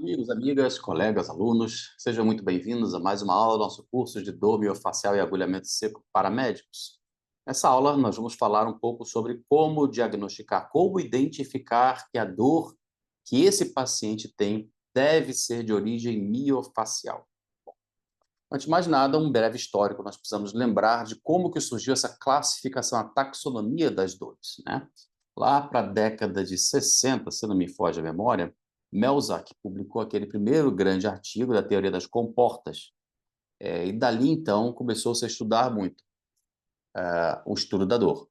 Amigos, amigas, colegas, alunos, sejam muito bem-vindos a mais uma aula do nosso curso de dor miofascial e agulhamento seco para médicos. Nessa aula, nós vamos falar um pouco sobre como diagnosticar, como identificar que a dor que esse paciente tem deve ser de origem miofascial. Antes de mais nada, um breve histórico, nós precisamos lembrar de como que surgiu essa classificação, a taxonomia das dores, né? Lá para a década de 60, se não me foge a memória, Melzack publicou aquele primeiro grande artigo da teoria das comportas, e dali então começou-se a estudar muito o estudo da dor.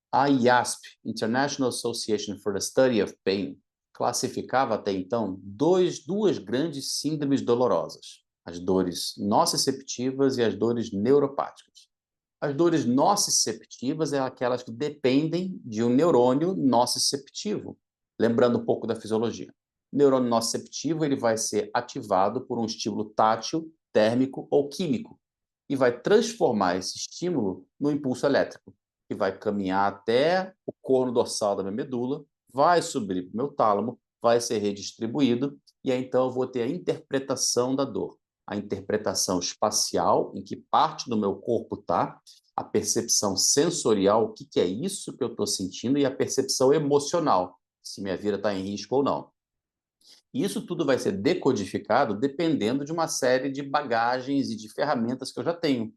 A IASP, International Association for the Study of Pain, classificava até então duas grandes síndromes dolorosas, as dores nociceptivas e as dores neuropáticas. As dores nociceptivas são aquelas que dependem de um neurônio nociceptivo, lembrando um pouco da fisiologia. O neurônio nociceptivo ele vai ser ativado por um estímulo tátil, térmico ou químico e vai transformar esse estímulo no impulso elétrico, que vai caminhar até o corno dorsal da minha medula, vai subir para o meu tálamo, vai ser redistribuído, e aí então eu vou ter a interpretação da dor. A interpretação espacial, em que parte do meu corpo está, a percepção sensorial, o que, que é isso que eu estou sentindo, e a percepção emocional, se minha vida está em risco ou não. E isso tudo vai ser decodificado dependendo de uma série de bagagens e de ferramentas que eu já tenho.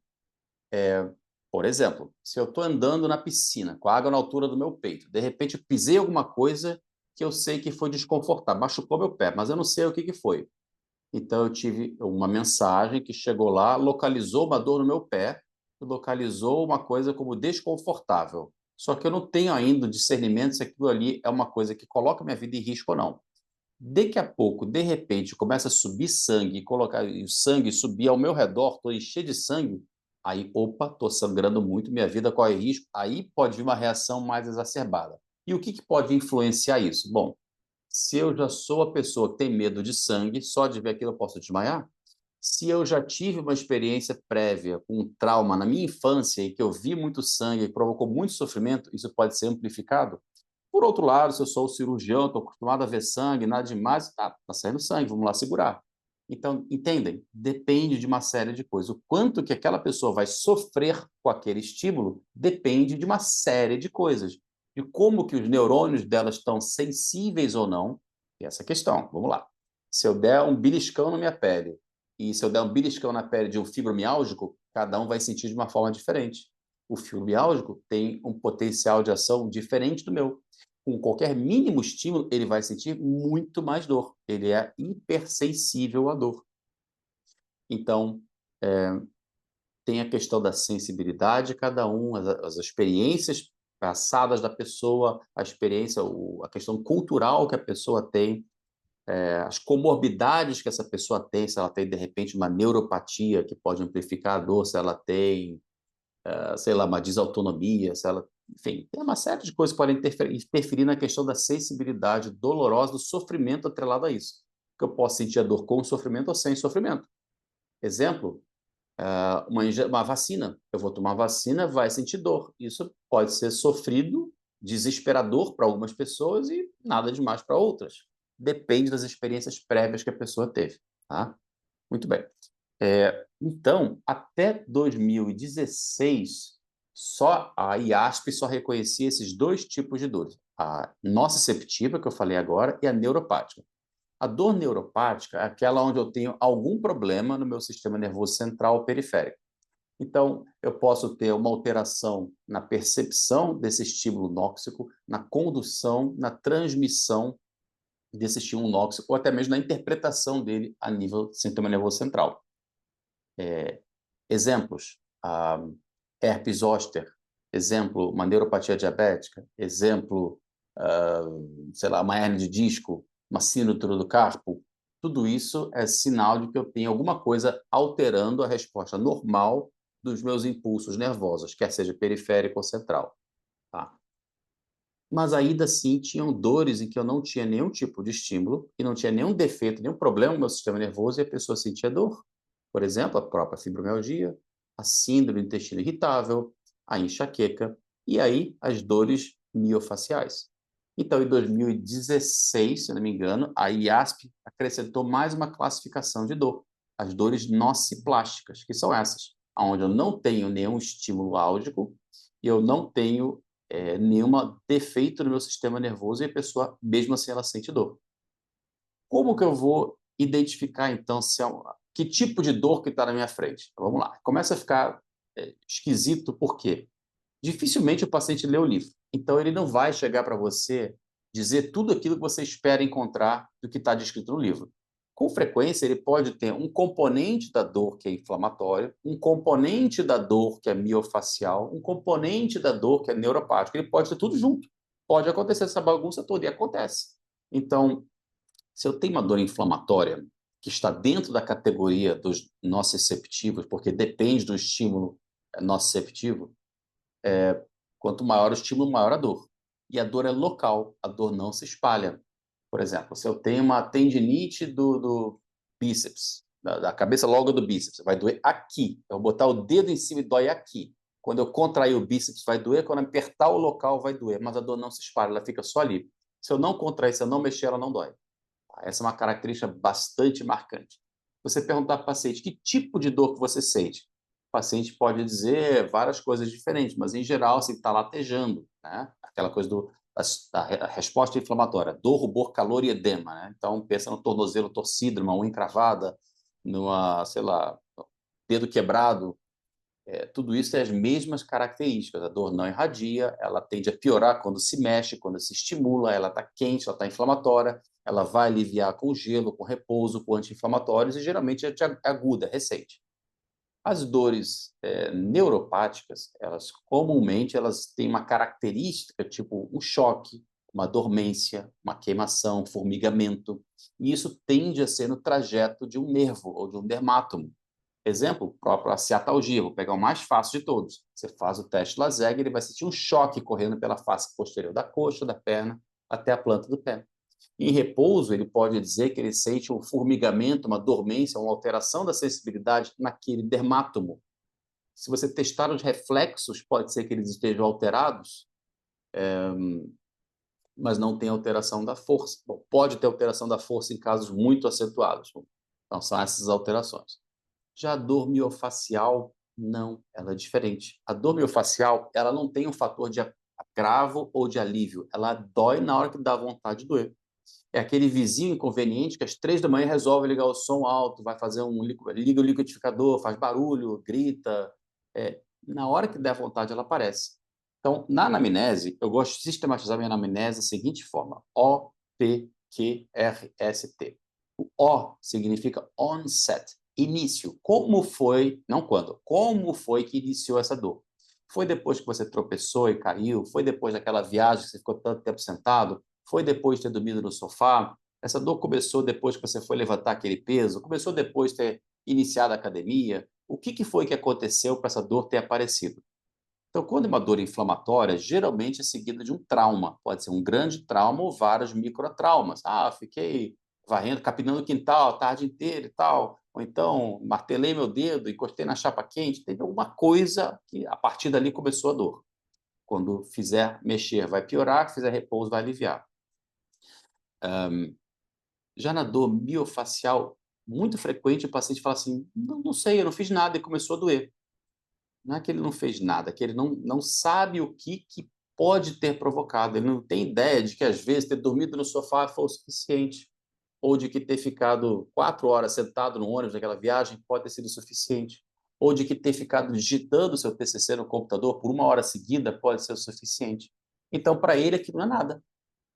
Por exemplo, se eu estou andando na piscina com a água na altura do meu peito, de repente eu pisei alguma coisa que eu sei que foi desconfortável, machucou meu pé, mas eu não sei o que, que foi. Então eu tive uma mensagem que chegou lá, localizou uma dor no meu pé, localizou uma coisa como desconfortável. Só que eu não tenho ainda o discernimento se aquilo ali é uma coisa que coloca minha vida em risco ou não. Daqui a pouco, de repente, começa a subir sangue e o sangue subir ao meu redor, estou encher de sangue, aí, opa, estou sangrando muito, minha vida corre risco, aí pode vir uma reação mais exacerbada. E o que, que pode influenciar isso? Bom, se eu já sou a pessoa que tem medo de sangue, só de ver aquilo eu posso desmaiar. Se eu já tive uma experiência prévia com um trauma na minha infância e que eu vi muito sangue e provocou muito sofrimento, isso pode ser amplificado. Por outro lado, se eu sou o cirurgião, estou acostumado a ver sangue, nada demais, tá saindo sangue, vamos lá segurar. Então, entendem? Depende de uma série de coisas. O quanto que aquela pessoa vai sofrer com aquele estímulo depende de uma série de coisas. De como que os neurônios dela estão sensíveis ou não, e essa questão. Vamos lá. Se eu der um beliscão na minha pele, e se eu der um beliscão na pele de um fibromialgico, cada um vai sentir de uma forma diferente. O fibromialgico tem um potencial de ação diferente do meu. Com qualquer mínimo estímulo, ele vai sentir muito mais dor. Ele é hipersensível à dor. Então, tem a questão da sensibilidade de cada um, as experiências passadas da pessoa, a experiência, a questão cultural que a pessoa tem, as comorbidades que essa pessoa tem, se ela tem, de repente, uma neuropatia que pode amplificar a dor, se ela tem, sei lá, uma desautonomia, se ela... Enfim, tem uma série de coisas que podem interferir na questão da sensibilidade dolorosa, do sofrimento atrelado a isso. Que eu posso sentir a dor com sofrimento ou sem sofrimento. Exemplo, uma vacina. Eu vou tomar vacina, vai sentir dor. Isso pode ser sofrido, desesperador para algumas pessoas e nada demais para outras. Depende das experiências prévias que a pessoa teve. Tá? Muito bem. Então, até 2016, só a IASP só reconhecia esses dois tipos de dores. A nociceptiva, que eu falei agora, e a neuropática. A dor neuropática é aquela onde eu tenho algum problema no meu sistema nervoso central ou periférico. Então, eu posso ter uma alteração na percepção desse estímulo nóxico, na condução, na transmissão desse estímulo nóxico, ou até mesmo na interpretação dele a nível do sistema nervoso central. Exemplos, herpes zoster, exemplo, uma neuropatia diabética, exemplo, sei lá, uma hernia de disco, uma síndrome do carpo, tudo isso é sinal de que eu tenho alguma coisa alterando a resposta normal dos meus impulsos nervosos, quer seja periférico ou central. Tá? Mas ainda assim tinham dores em que eu não tinha nenhum tipo de estímulo e não tinha nenhum defeito, nenhum problema no meu sistema nervoso e a pessoa sentia dor. Por exemplo, a própria fibromialgia, a síndrome do intestino irritável, a enxaqueca e aí as dores miofaciais. Então, em 2016, se não me engano, a IASP acrescentou mais uma classificação de dor, as dores nociplásticas, que são essas, onde eu não tenho nenhum estímulo álgico e eu não tenho nenhum defeito no meu sistema nervoso e a pessoa, mesmo assim, ela sente dor. Como que eu vou identificar, então, que tipo de dor que está na minha frente? Então, vamos lá. Começa a ficar esquisito, por quê? Dificilmente o paciente lê o livro. Então, ele não vai chegar para você dizer tudo aquilo que você espera encontrar do que está descrito no livro. Com frequência, ele pode ter um componente da dor que é inflamatório, um componente da dor que é miofacial, um componente da dor que é neuropático. Ele pode ter tudo junto. Pode acontecer essa bagunça toda, e acontece. Então, se eu tenho uma dor inflamatória que está dentro da categoria dos nociceptivos, porque depende do estímulo nociceptivo, quanto maior o estímulo, maior a dor. E a dor é local, a dor não se espalha. Por exemplo, se eu tenho uma tendinite do bíceps, da cabeça logo do bíceps, vai doer aqui. Eu vou botar o dedo em cima e dói aqui. Quando eu contrair o bíceps, vai doer. Quando eu apertar o local, vai doer. Mas a dor não se espalha, ela fica só ali. Se eu não contrair, se eu não mexer, ela não dói. Essa é uma característica bastante marcante. Você perguntar para o paciente que tipo de dor que você sente. O paciente pode dizer várias coisas diferentes, mas em geral, se está latejando, né? Aquela coisa da resposta inflamatória, dor, rubor, calor e edema, né? Então, pensa no tornozelo torcido, numa unha encravada, numa, sei lá, dedo quebrado. Tudo isso é as mesmas características. A dor não irradia, ela tende a piorar quando se mexe, quando se estimula, ela está quente, ela está inflamatória, ela vai aliviar com gelo, com repouso, com anti-inflamatórios e geralmente é aguda, recente. As dores neuropáticas, elas comumente elas têm uma característica tipo um choque, uma dormência, uma queimação, formigamento, e isso tende a ser no trajeto de um nervo ou de um dermátomo. Exemplo, o próprio a ciatalgia, vou pegar o mais fácil de todos. Você faz o teste Lazegue, ele vai sentir um choque correndo pela face posterior da coxa, da perna, até a planta do pé. Em repouso, ele pode dizer que ele sente um formigamento, uma dormência, uma alteração da sensibilidade naquele dermátomo. Se você testar os reflexos, pode ser que eles estejam alterados, mas não tem alteração da força. Bom, pode ter alteração da força em casos muito acentuados. Então, são essas alterações. Já a dor miofacial, não, ela é diferente. A dor miofacial, ela não tem um fator de agravo ou de alívio. Ela dói na hora que dá vontade de doer. É aquele vizinho inconveniente que às 3 da manhã resolve ligar o som alto, vai fazer liga o liquidificador, faz barulho, grita. Na hora que der vontade, ela aparece. Então, na anamnese, eu gosto de sistematizar minha anamnese da seguinte forma: OPQRST. O O significa onset, início. Como foi, não quando, como foi que iniciou essa dor? Foi depois que você tropeçou e caiu? Foi depois daquela viagem que você ficou tanto tempo sentado? Foi depois de ter dormido no sofá? Essa dor começou depois que você foi levantar aquele peso? Começou depois de ter iniciado a academia? O que foi que aconteceu para essa dor ter aparecido? Então, quando é uma dor inflamatória, geralmente é seguida de um trauma. Pode ser um grande trauma ou vários microtraumas. Ah, fiquei varrendo, capinando o quintal a tarde inteira e tal. Ou então, martelei meu dedo, encostei na chapa quente. Teve alguma coisa que, a partir dali, começou a dor. Quando fizer mexer, vai piorar. Fizer repouso, vai aliviar. Já na dor miofacial, muito frequente o paciente fala assim, não sei, eu não fiz nada e começou a doer. Não é que ele não fez nada, é que ele não sabe o que pode ter provocado. Ele não tem ideia de que, às vezes, ter dormido no sofá foi o suficiente, ou de que ter ficado 4 horas sentado no ônibus naquela viagem pode ter sido suficiente, ou de que ter ficado digitando seu TCC no computador por 1 hora seguida pode ser o suficiente. Então, para ele, aquilo não é nada.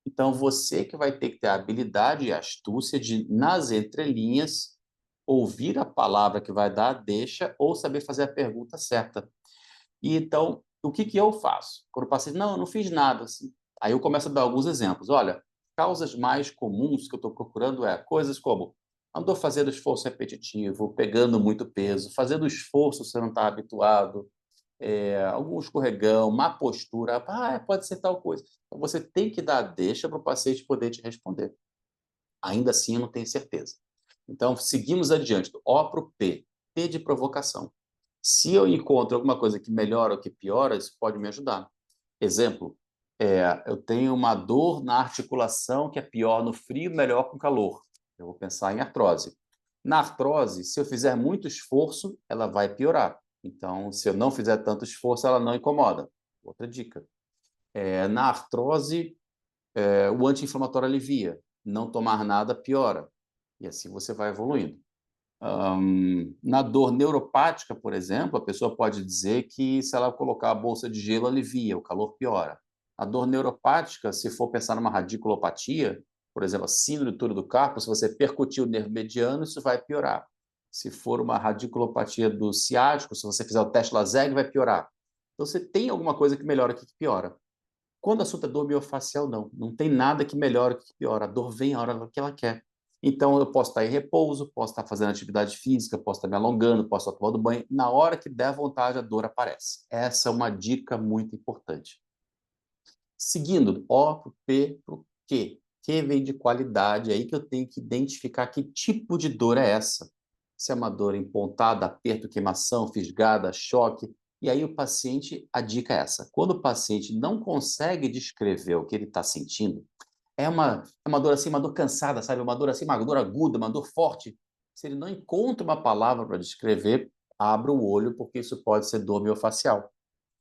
Então, você que vai ter que ter a habilidade e a astúcia de, nas entrelinhas, ouvir a palavra que vai dar, deixa, ou saber fazer a pergunta certa. E então, o que eu faço? Quando o paciente, não, eu não fiz nada. Assim. Aí eu começo a dar alguns exemplos. Olha, causas mais comuns que eu estou procurando coisas como andou fazendo esforço repetitivo, pegando muito peso, fazendo esforço você não está habituado, algum escorregão, má postura, pode ser tal coisa. Então, você tem que dar a deixa para o paciente poder te responder. Ainda assim, eu não tenho certeza. Então, seguimos adiante. Do O para o P. P de provocação. Se eu encontro alguma coisa que melhora ou que piora, isso pode me ajudar. Exemplo, Eu tenho uma dor na articulação que é pior no frio, melhor com calor. Eu vou pensar em artrose. Na artrose, se eu fizer muito esforço, ela vai piorar. Então, se eu não fizer tanto esforço, ela não incomoda. Outra dica. Na artrose, o anti-inflamatório alivia. Não tomar nada piora. E assim você vai evoluindo. Na dor neuropática, por exemplo, a pessoa pode dizer que se ela colocar a bolsa de gelo, alivia, o calor piora. A dor neuropática, se for pensar numa radiculopatia, por exemplo, a síndrome do túnel do carpo, se você percutir o nervo mediano, isso vai piorar. Se for uma radiculopatia do ciático, se você fizer o teste Lasergue, vai piorar. Então, você tem alguma coisa que melhora aqui que piora. Quando o assunto é dor miofascial, não. Não tem nada que melhore que piora. A dor vem a hora que ela quer. Então, eu posso estar em repouso, posso estar fazendo atividade física, posso estar me alongando, posso estar tomando banho. Na hora que der vontade, a dor aparece. Essa é uma dica muito importante. Seguindo, O para o P para o Q. Q vem de qualidade, é aí que eu tenho que identificar que tipo de dor é essa. Se é uma dor empontada, aperto, queimação, fisgada, choque. E aí o paciente, a dica é essa. Quando o paciente não consegue descrever o que ele está sentindo, é uma dor assim, uma dor cansada, sabe? Uma dor assim, uma dor aguda, uma dor forte. Se ele não encontra uma palavra para descrever, abra o olho, porque isso pode ser dor miofascial.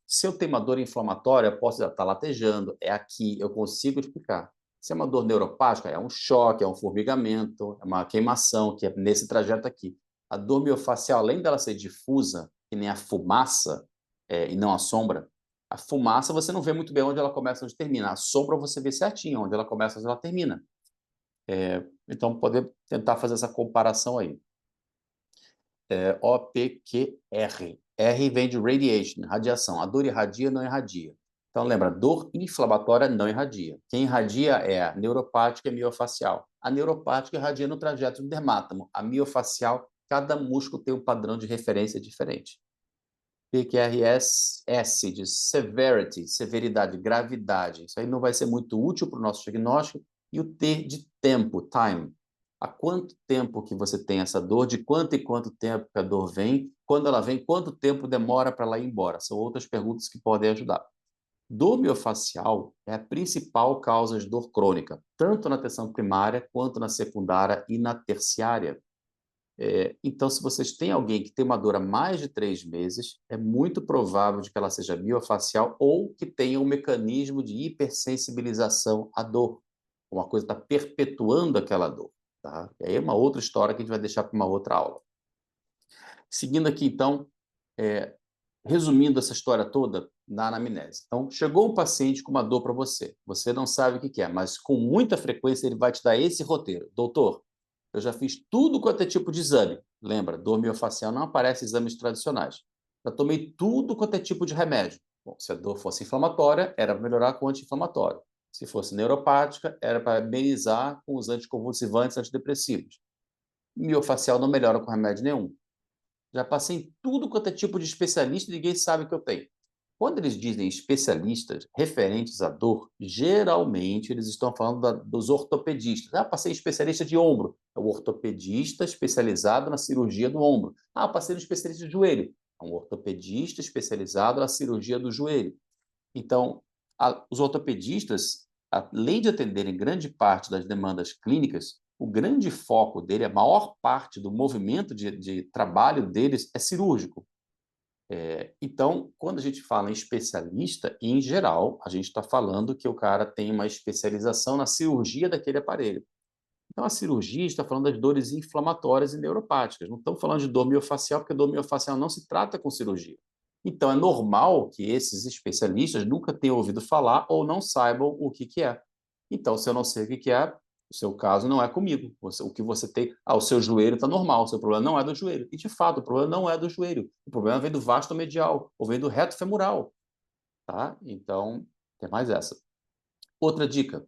Se eu tenho uma dor inflamatória, eu posso estar latejando, é aqui, eu consigo explicar. Se é uma dor neuropática, é um choque, é um formigamento, é uma queimação, que é nesse trajeto aqui. A dor miofascial, além dela ser difusa, que nem a fumaça, e não a sombra, a fumaça você não vê muito bem onde ela começa e onde termina. A sombra você vê certinho onde ela começa e onde ela termina. Então, poder tentar fazer essa comparação aí. OPQR. R vem de radiation, radiação. A dor irradia, não irradia. Então, lembra, dor inflamatória não irradia. Quem irradia é a neuropática e a miofacial. A neuropática irradia no trajeto do dermátamo. A miofacial, cada músculo tem um padrão de referência diferente. PQRS, S de severity, severidade, gravidade. Isso aí não vai ser muito útil para o nosso diagnóstico. E o T de tempo, time. Há quanto tempo que você tem essa dor? De quanto em quanto tempo que a dor vem? Quando ela vem, quanto tempo demora para ela ir embora? São outras perguntas que podem ajudar. Dor miofascial é a principal causa de dor crônica, tanto na atenção primária quanto na secundária e na terciária. Então, se vocês têm alguém que tem uma dor há mais de 3 meses, é muito provável de que ela seja miofacial ou que tenha um mecanismo de hipersensibilização à dor. Uma coisa está perpetuando aquela dor. Tá? E aí é uma outra história que a gente vai deixar para uma outra aula. Seguindo aqui, então, resumindo essa história toda na anamnese. Então, chegou um paciente com uma dor para você. Você não sabe o que é, mas com muita frequência ele vai te dar esse roteiro. Doutor, eu já fiz tudo quanto é tipo de exame. Lembra, dor miofascial não aparece em exames tradicionais. Já tomei tudo quanto é tipo de remédio. Bom, se a dor fosse inflamatória, era para melhorar com anti-inflamatório. Se fosse neuropática, era para amenizar com os anticonvulsivantes, antidepressivos. Miofacial não melhora com remédio nenhum. Já passei em tudo quanto é tipo de especialista e ninguém sabe o que eu tenho. Quando eles dizem especialistas referentes à dor, geralmente eles estão falando dos ortopedistas. Ah, passei em especialista de ombro. É o ortopedista especializado na cirurgia do ombro. Ah, passei no especialista de joelho. É um ortopedista especializado na cirurgia do joelho. Então, os ortopedistas, além de atenderem grande parte das demandas clínicas, o grande foco dele, a maior parte do movimento de trabalho deles é cirúrgico. Então, quando a gente fala em especialista, em geral, a gente está falando que o cara tem uma especialização na cirurgia daquele aparelho. Então, a cirurgia está falando das dores inflamatórias e neuropáticas. Não estamos falando de dor miofascial, porque dor miofascial não se trata com cirurgia. Então, é normal que esses especialistas nunca tenham ouvido falar ou não saibam o que é. Então, se eu não sei o que é, o seu caso não é comigo. O que você tem, o seu joelho está normal, o seu problema não é do joelho. E, de fato, o problema não é do joelho. O problema vem do vasto medial, ou vem do reto femoral. Tá? Então, tem mais essa. Outra dica.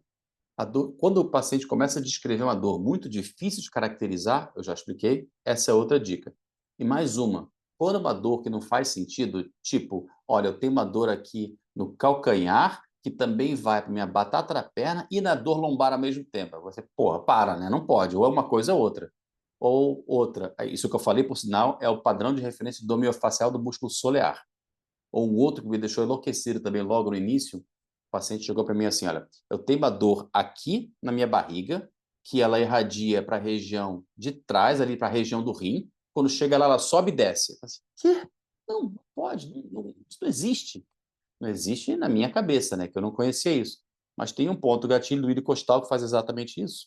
Quando o paciente começa a descrever uma dor muito difícil de caracterizar, eu já expliquei, essa é outra dica. E mais uma, quando uma dor que não faz sentido, tipo, olha, eu tenho uma dor aqui no calcanhar, que também vai para minha batata da perna e na dor lombar ao mesmo tempo. Você, porra, para, né? Não pode, ou é uma coisa ou outra. Ou outra, isso que eu falei, por sinal, é o padrão de referência do miofascial do músculo solear. Ou um outro que me deixou enlouquecido também logo no início, paciente chegou para mim assim, olha, eu tenho uma dor aqui na minha barriga, que ela irradia para a região de trás, ali para a região do rim. Quando chega lá, ela sobe e desce. Eu falei assim, quê? Não, não pode, isso não existe. Não existe na minha cabeça, né? Que eu não conhecia isso. Mas tem um ponto gatilho do ilho costal que faz exatamente isso.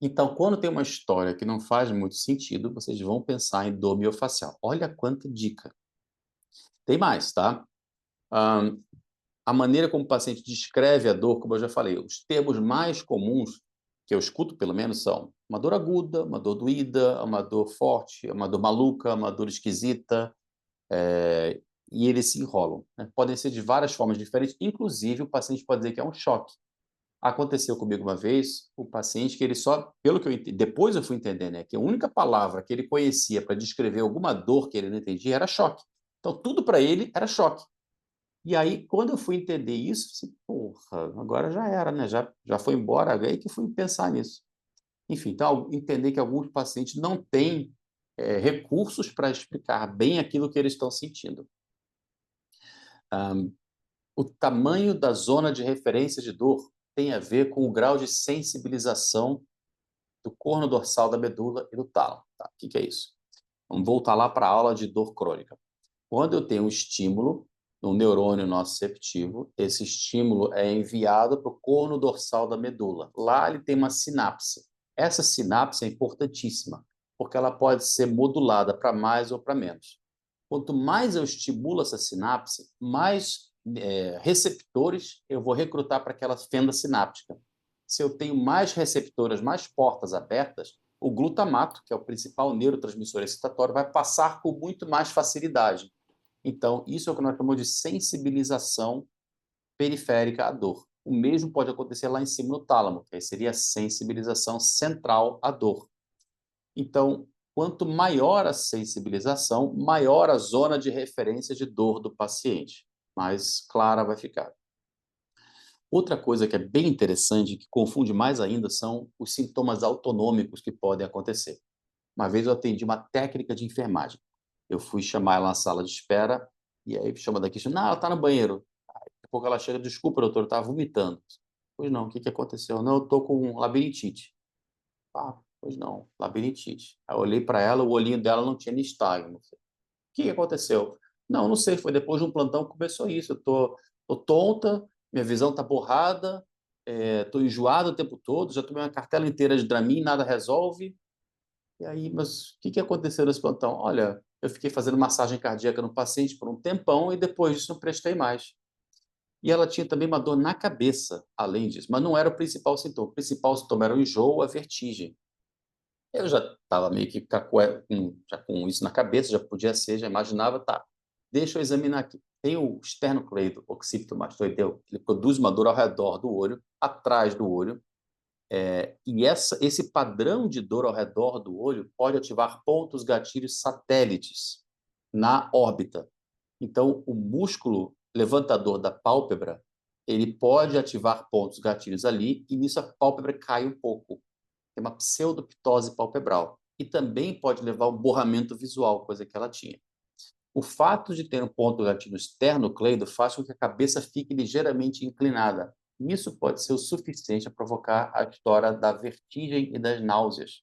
Então, quando tem uma história que não faz muito sentido, vocês vão pensar em dor miofascial. Olha quanta dica. Tem mais, tá? Ahn, a maneira como o paciente descreve a dor, como eu já falei, os termos mais comuns, que eu escuto pelo menos, são uma dor aguda, uma dor doída, uma dor forte, uma dor maluca, uma dor esquisita, e eles se enrolam, né? Podem ser de várias formas diferentes, inclusive o paciente pode dizer que é um choque. Aconteceu comigo uma vez, o paciente que ele só, pelo que eu entendi, depois eu fui entender, né, que a única palavra que ele conhecia para descrever alguma dor que ele não entendia era choque. Então tudo para ele era choque. E aí, quando eu fui entender isso, assim, porra, agora já era, né? Já foi embora, aí que fui pensar nisso. Enfim, então, entender que alguns pacientes não têm recursos para explicar bem aquilo que eles estão sentindo. O tamanho da zona de referência de dor tem a ver com o grau de sensibilização do corno dorsal da medula e do tálamo. Tá? O que é isso? Vamos voltar lá para a aula de dor crônica. Quando eu tenho um estímulo no neurônio nociceptivo, esse estímulo é enviado para o corno dorsal da medula. Lá ele tem uma sinapse. Essa sinapse é importantíssima, porque ela pode ser modulada para mais ou para menos. Quanto mais eu estimulo essa sinapse, mais receptores eu vou recrutar para aquela fenda sináptica. Se eu tenho mais receptoras, mais portas abertas, o glutamato, que é o principal neurotransmissor excitatório, vai passar com muito mais facilidade. Então, isso é o que nós chamamos de sensibilização periférica à dor. O mesmo pode acontecer lá em cima no tálamo, que aí seria a sensibilização central à dor. Então, quanto maior a sensibilização, maior a zona de referência de dor do paciente, mais clara vai ficar. Outra coisa que é bem interessante, que confunde mais ainda, são os sintomas autonômicos que podem acontecer. Uma vez eu atendi uma técnica de enfermagem. Eu fui chamar ela na sala de espera, e aí chama daqui, não, ela está no banheiro. Daqui a pouco ela chega, desculpa, doutor, eu estava vomitando. Pois não, o que aconteceu? Não, eu estou com labirintite. Ah, pois não, labirintite. Aí eu olhei para ela, o olhinho dela não tinha nistagmo. O que aconteceu? Não, não sei, foi depois de um plantão que começou isso. Eu tô tonta, minha visão está borrada, estou enjoado o tempo todo, já tomei uma cartela inteira de Dramin, nada resolve. E aí, mas o que aconteceu nesse plantão? Olha, eu fiquei fazendo massagem cardíaca no paciente por um tempão e depois disso não prestei mais. E ela tinha também uma dor na cabeça, além disso, mas não era o principal sintoma. O principal sintoma era o enjoo, a vertigem. Eu já estava meio que já com isso na cabeça, já podia ser, já imaginava, tá, deixa eu examinar aqui. Tem o esternocleido occipitomastoideu, ele produz uma dor ao redor do olho, atrás do olho, e esse padrão de dor ao redor do olho pode ativar pontos gatilhos satélites na órbita. Então, o músculo levantador da pálpebra, ele pode ativar pontos gatilhos ali, e nisso a pálpebra cai um pouco. Tem uma pseudoptose palpebral. E também pode levar ao borramento visual, coisa que ela tinha. O fato de ter um ponto gatilho esternocleido faz com que a cabeça fique ligeiramente inclinada. Isso pode ser o suficiente a provocar a história da vertigem e das náuseas.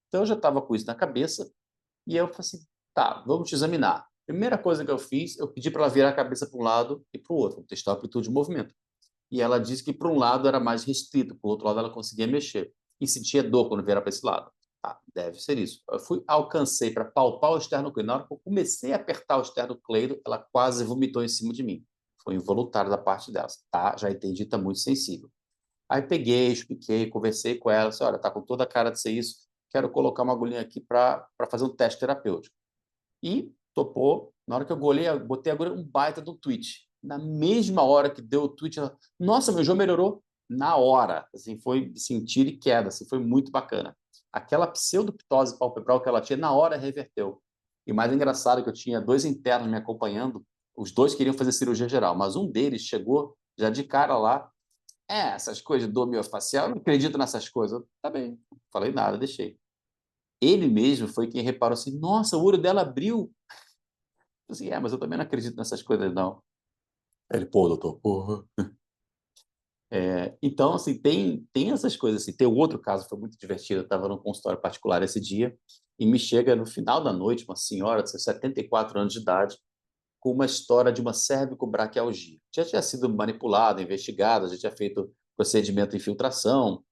Então, eu já estava com isso na cabeça e eu falei assim, tá, vamos te examinar. Primeira coisa que eu fiz, eu pedi para ela virar a cabeça para um lado e para o outro, testar a amplitude de movimento. E ela disse que para um lado era mais restrito, para o outro lado ela conseguia mexer. E sentia dor quando viera para esse lado. Tá, deve ser isso. Eu alcancei para palpar o esternocleido. Na hora que eu comecei a apertar o esternocleido, ela quase vomitou em cima de mim. Foi involuntário da parte dela. Tá, já entendi, está muito sensível. Aí peguei, expliquei, conversei com ela, disse, olha, tá com toda a cara de ser isso, quero colocar uma agulhinha aqui para fazer um teste terapêutico. E topou. Na hora que eu golei, eu botei agora um baita do tweet. Na mesma hora que deu o tweet, ela, nossa, meu jogo melhorou na hora. Assim, foi sentir e queda, assim, foi muito bacana. Aquela pseudoptose palpebral que ela tinha, na hora reverteu. E o mais engraçado é que eu tinha dois internos me acompanhando, os dois queriam fazer cirurgia geral, mas um deles chegou já de cara lá, essas coisas de dor miofascial, eu não acredito nessas coisas. Eu, tá bem, não falei nada, deixei. Ele mesmo foi quem reparou assim, nossa, o olho dela abriu. Eu assim, mas eu também não acredito nessas coisas, não. Aí ele, pô, doutor, porra. Então, assim, tem essas coisas. Assim. Tem um outro caso, foi muito divertido. Eu estava num consultório particular esse dia e me chega no final da noite uma senhora de 74 anos de idade com uma história de uma cervicobraquialgia. Já tinha sido manipulada, investigada, já tinha feito procedimento de infiltração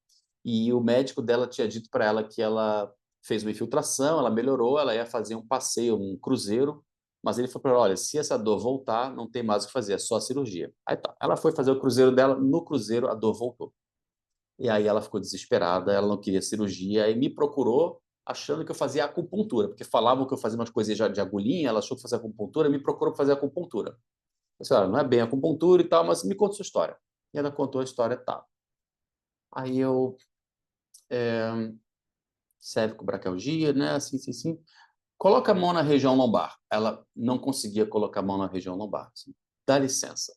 e o médico dela tinha dito para ela que ela fez uma infiltração, ela melhorou, ela ia fazer um passeio, um cruzeiro, mas ele falou para ela, olha, se essa dor voltar, não tem mais o que fazer, é só cirurgia. Aí tá, ela foi fazer o cruzeiro dela, no cruzeiro a dor voltou. E aí ela ficou desesperada, ela não queria cirurgia, e me procurou achando que eu fazia acupuntura, porque falavam que eu fazia umas coisas de agulhinha, ela achou que fazia acupuntura, me procurou para fazer acupuntura. Eu disse, olha, não é bem acupuntura e tal, mas me conta sua história. E ela contou a história, tá. Aí eu, cervicobraquialgia, né, assim, assim, assim. Coloca a mão na região lombar. Ela não conseguia colocar a mão na região lombar. Assim. Dá licença.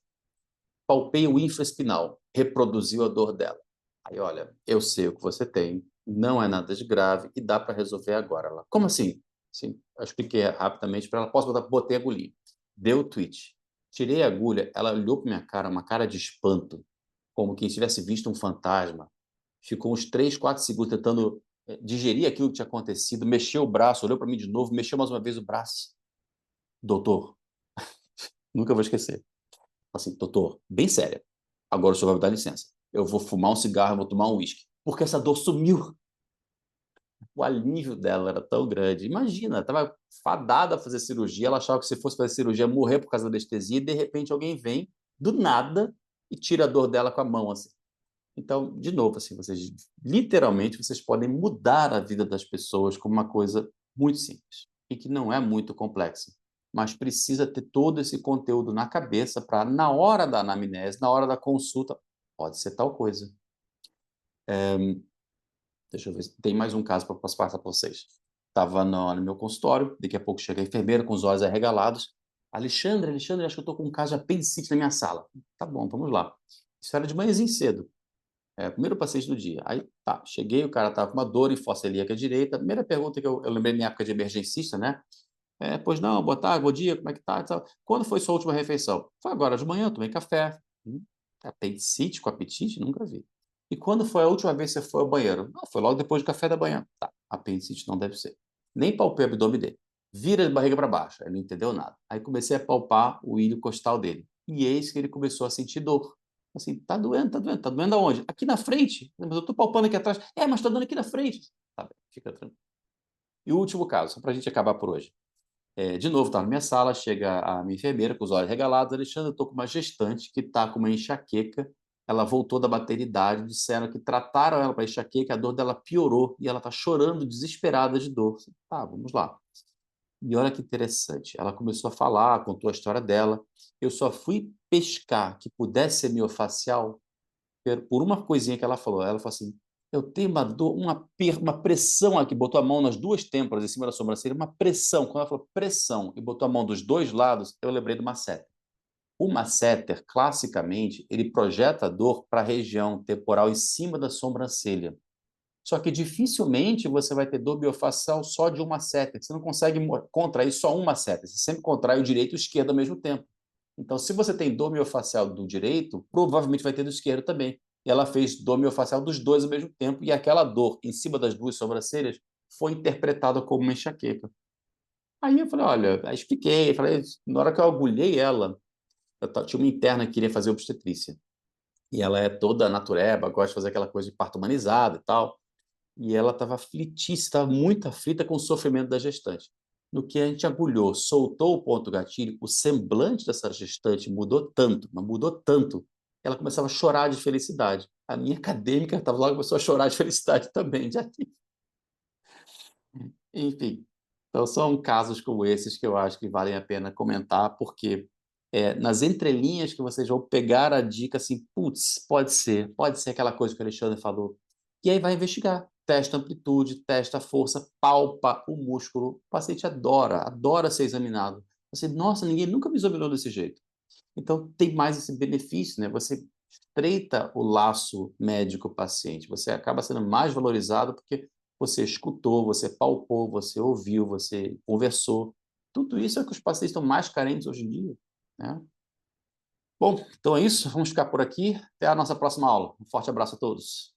Palpei o infraespinal, reproduziu a dor dela. Aí, olha, eu sei o que você tem, não é nada de grave e dá para resolver agora. Ela, como assim? Sim, eu expliquei rapidamente para ela, posso botar, botei a agulhinha. Deu o tweet. Tirei a agulha, ela olhou para minha cara, uma cara de espanto, como quem tivesse visto um fantasma. Ficou uns 3, 4 segundos tentando digerir aquilo que tinha acontecido, mexeu o braço, olhou para mim de novo, mexeu mais uma vez o braço. Doutor, nunca vou esquecer. Assim, doutor, bem séria. Agora o senhor vai me dar licença. Eu vou fumar um cigarro, vou tomar um uísque. Porque essa dor sumiu. O alívio dela era tão grande. Imagina, estava fadada a fazer cirurgia. Ela achava que se fosse fazer cirurgia, morrer por causa da anestesia. E de repente alguém vem, do nada, e tira a dor dela com a mão. Assim. Então, de novo, assim, vocês literalmente vocês podem mudar a vida das pessoas com uma coisa muito simples e que não é muito complexa, mas precisa ter todo esse conteúdo na cabeça para, na hora da anamnese, na hora da consulta, pode ser tal coisa. Deixa eu ver, tem mais um caso para posso passar para vocês. Estava no meu consultório, daqui a pouco chega a enfermeira com os olhos arregalados. Alexandre, Alexandre, acho que eu estou com um caso de apendicite na minha sala. Tá bom, vamos lá. Isso era de manhãzinho cedo. Primeiro paciente do dia. Aí, tá, cheguei, o cara tava com uma dor em fossa ilíaca direita. Primeira pergunta que eu lembrei na minha época de emergencista, né? Pois não, boa tarde, bom dia, como é que tá? E tal. Quando foi sua última refeição? Foi agora de manhã, tomei café. Apendicite com apetite? Nunca vi. E quando foi a última vez que você foi ao banheiro? Não, foi logo depois do café da manhã. Tá, apendicite não deve ser. Nem palpei o abdômen dele. Vira de barriga para baixo. Ele não entendeu nada. Aí comecei a palpar o ilho costal dele. E eis que ele começou a sentir dor. Assim, tá doendo, tá doendo. Tá doendo aonde? Aqui na frente. Mas eu tô palpando aqui atrás. Mas tá doendo aqui na frente. Tá bem, fica tranquilo. E o último caso, só pra gente acabar por hoje. De novo, estava na minha sala, chega a minha enfermeira com os olhos regalados. Alexandre, eu estou com uma gestante que está com uma enxaqueca. Ela voltou da maternidade, disseram que trataram ela para enxaqueca, a dor dela piorou e ela está chorando, desesperada de dor. Tá, vamos lá. E olha que interessante, ela começou a falar, contou a história dela. Eu só fui pescar que pudesse ser miofacial por uma coisinha que ela falou. Ela falou assim: eu tenho uma dor, uma pressão aqui, botou a mão nas duas têmporas, em cima da sobrancelha, uma pressão. Quando ela falou pressão e botou a mão dos dois lados, eu lembrei do masseter. O masseter, classicamente, ele projeta a dor para a região temporal em cima da sobrancelha. Só que dificilmente você vai ter dor biofacial só de um masseter. Você não consegue contrair só um masseter. Você sempre contrai o direito e o esquerdo ao mesmo tempo. Então, se você tem dor miofascial do direito, provavelmente vai ter do esquerdo também. E ela fez dor miofascial dos dois ao mesmo tempo, e aquela dor em cima das duas sobrancelhas foi interpretada como uma enxaqueca. Aí eu falei, olha, aí expliquei, falei, na hora que eu agulhei ela, tinha uma interna que queria fazer obstetrícia. E ela é toda natureba, gosta de fazer aquela coisa de parto humanizado e tal. E ela estava aflitíssima, estava muito aflita com o sofrimento da gestante. No que a gente agulhou, soltou o ponto gatilho, o semblante dessa gestante mudou tanto, mas mudou tanto, ela começava a chorar de felicidade. A minha acadêmica estava lá, começou a chorar de felicidade também. Já. Enfim, então são casos como esses que eu acho que valem a pena comentar, porque nas entrelinhas que vocês vão pegar a dica assim, putz, pode ser aquela coisa que o Alexandre falou. E aí vai investigar, testa a amplitude, testa a força, palpa o músculo. O paciente adora ser examinado. Você, nossa, ninguém nunca me examinou desse jeito. Então tem mais esse benefício, né? Você estreita o laço médico-paciente, você acaba sendo mais valorizado porque você escutou, você palpou, você ouviu, você conversou. Tudo isso é que os pacientes estão mais carentes hoje em dia, né? Bom, então é isso. Vamos ficar por aqui. Até a nossa próxima aula. Um forte abraço a todos.